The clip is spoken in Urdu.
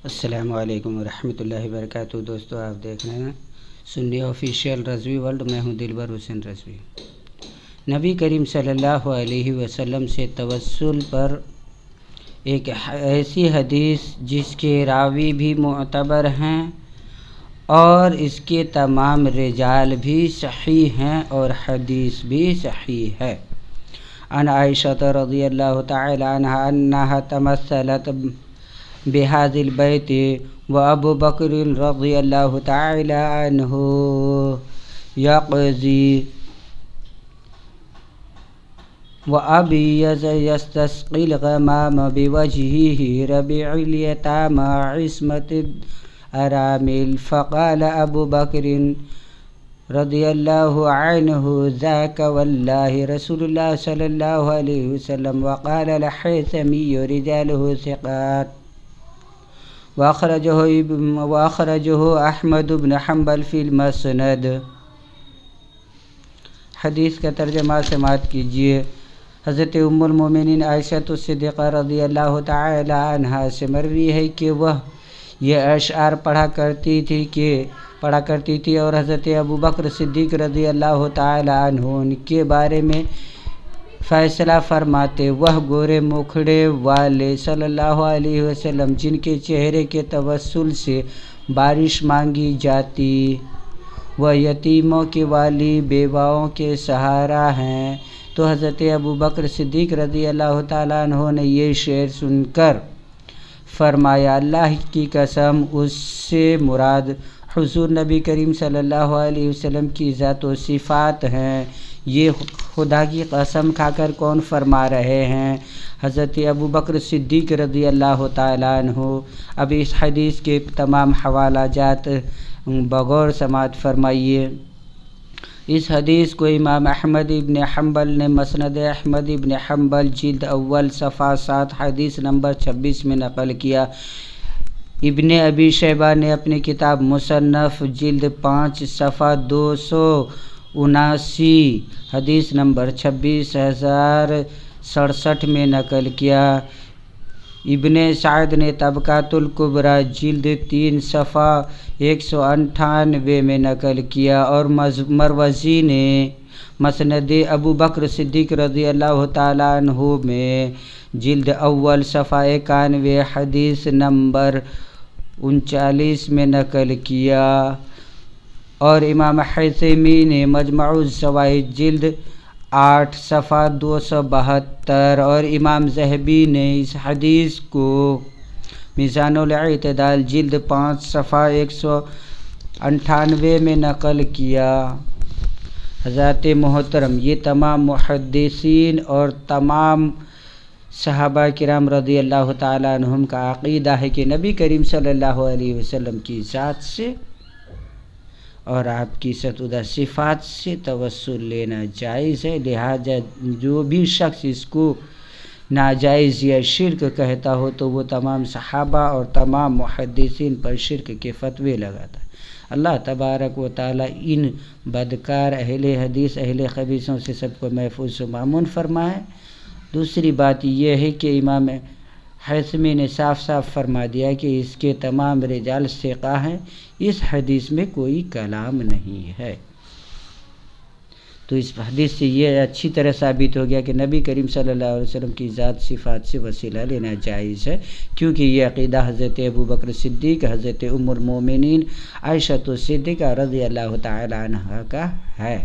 السلام علیکم ورحمۃ اللہ وبرکاتہ۔ دوستو، آپ دیکھ رہے ہیں سنی آفیشیل رضوی ورلڈ۔ میں ہوں دلبر حسین رضوی۔ نبی کریم صلی اللہ علیہ وسلم سے توسل پر ایک ایسی حدیث جس کے راوی بھی معتبر ہیں اور اس کے تمام رجال بھی صحیح ہیں اور حدیث بھی صحیح ہے۔ عن عائشہ رضی اللہ تعالی عنہا انہا تمثلت بهذا البيت وابو بکر رضی اللہ تعالی عنہ يقضي وابی يستسقي الغمام بوجهه ربيع اليتامى عصمة الارامل فقال ابو بکر رضی اللہ عنہ ذاک واللہ رسول اللہ صلی اللہ علیہ وسلم وقال الحیثمی رجاله ثقات واخرجہ احمد بن حنبل فی المسند۔ حدیث کا ترجمہ سماعت کیجیے۔ حضرت ام المومنین عائشہ صدیقہ رضی اللہ تعالی عنہا سے مروی ہے کہ وہ یہ اشعار پڑھا کرتی تھی اور حضرت ابو بکر صدیق رضی اللہ تعالی عنہ ان کے بارے میں فیصلہ فرماتے۔ وہ گورے مکھڑے والے صلی اللہ علیہ وسلم جن کے چہرے کے توسل سے بارش مانگی جاتی، وہ یتیموں کی والی بیواؤں کے سہارا ہیں، تو حضرت ابو بکر صدیق رضی اللہ تعالیٰ عنہ نے یہ شعر سن کر فرمایا، اللہ کی قسم اس سے مراد حضور نبی کریم صلی اللہ علیہ وسلم کی ذات و صفات ہیں۔ یہ خدا کی قسم کھا کر کون فرما رہے ہیں؟ حضرت ابو بکر صدیق رضی اللہ تعالیٰ عنہ۔ اب اس حدیث کے تمام حوالہ جات بغور سماعت فرمائیے۔ اس حدیث کو امام احمد ابن حنبل نے مسند احمد ابن حنبل جلد اول صفحہ 7 حدیث نمبر 26 میں نقل کیا۔ ابن ابی شیبہ نے اپنی کتاب مصنف جلد 5 صفحہ 279 حدیث نمبر 26067 میں نقل کیا۔ ابن سعد نے طبقات الکبریٰ جلد 3 صفحہ 198 میں نقل کیا، اور مروزی نے مسند ابو بکر صدیق رضی اللہ تعالیٰ عنہ میں جلد اول صفحہ 91 حدیث نمبر 39 میں نقل کیا، اور امام حیثمی نے مجمع الزوائد جلد 8 صفحہ 272، اور امام ذہبی نے اس حدیث کو میزان الاعتدال جلد 5 صفحہ 198 میں نقل کیا۔ حضرات محترم، یہ تمام محدثین اور تمام صحابہ کرام رضی اللہ تعالیٰ عنہم کا عقیدہ ہے کہ نبی کریم صلی اللہ علیہ وسلم کی ذات سے اور آپ کی ستودہ صفات سے توسل لینا جائز ہے، لہذا جو بھی شخص اس کو ناجائز یا شرک کہتا ہو تو وہ تمام صحابہ اور تمام محدثین پر شرک کے فتوے لگاتا ہے۔ اللہ تبارک و تعالیٰ ان بدکار اہل حدیث اہل خبیثوں سے سب کو محفوظ و مامون فرمائے۔ دوسری بات یہ ہے کہ امام حیثمی نے صاف صاف فرما دیا کہ اس کے تمام رجال ثقہ ہیں، اس حدیث میں کوئی کلام نہیں ہے۔ تو اس حدیث سے یہ اچھی طرح ثابت ہو گیا کہ نبی کریم صلی اللہ علیہ وسلم کی ذات صفات سے وسیلہ لینا جائز ہے، کیونکہ یہ عقیدہ حضرت ابو بکر صدیق، حضرت ام المومنین عائشہ صدیقہ رضی اللہ تعالی عنہا کا ہے۔